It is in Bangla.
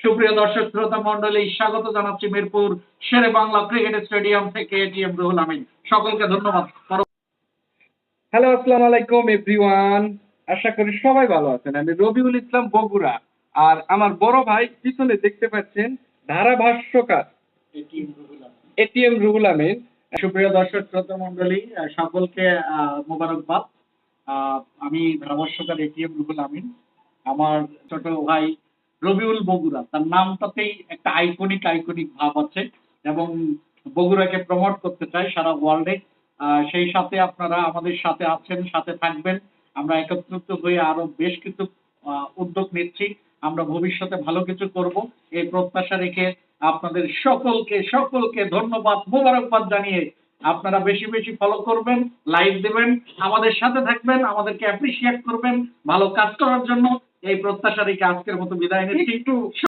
সুপ্রিয় দর্শক শ্রোতা মন্ডলী, স্বাগত জানাচ্ছি মিরপুর শেরে বাংলা ক্রিকেট স্টেডিয়াম থেকে এটিএম রুহুল আমিন। সকলকে ধন্যবাদ। হ্যালো, আসসালামু আলাইকুম এভরিওয়ান। আশা করি সবাই ভালো আছেন। আমি রবিউল ইসলাম বগুড়া। আর আমার বড় ভাই পিছনে দেখতে পাচ্ছেন ধারাভাষ্যকার এটিএম রুহুল আমিন। সুপ্রিয় দর্শক শ্রোতা মন্ডলী, সকলকে মোবারকবাদ। আমি ধারাভাষ্যকার এটিএম রুহুল আমিন। আমার ছোট ভাই রবিউল বগুড়া, তার নামটাতেই একটা আইকনিক ভাব আছে এবং বগুড়াকে প্রমোট করতে চায় সারা ওয়ার্ল্ডে। সেই সাথে আপনারা আমাদের সাথে আছেন, সাথে থাকবেন। আমরা একত্রিত হয়ে আরো বেশ কিছু উদ্যোগ নিচ্ছি। আমরা ভবিষ্যতে ভালো কিছু করব, এই প্রত্যাশা রেখে আপনাদের সকলকে ধন্যবাদ, মোবারকবাদ জানিয়ে আপনারা বেশি বেশি ফলো করবেন, লাইক দেবেন, আমাদের সাথে থাকবেন, আমাদেরকে অ্যাপ্রিসিয়েট করবেন ভালো কাজ করার জন্য। এই প্রত্যাশা রেখে আজকের মতো বিদায় নিচ্ছি।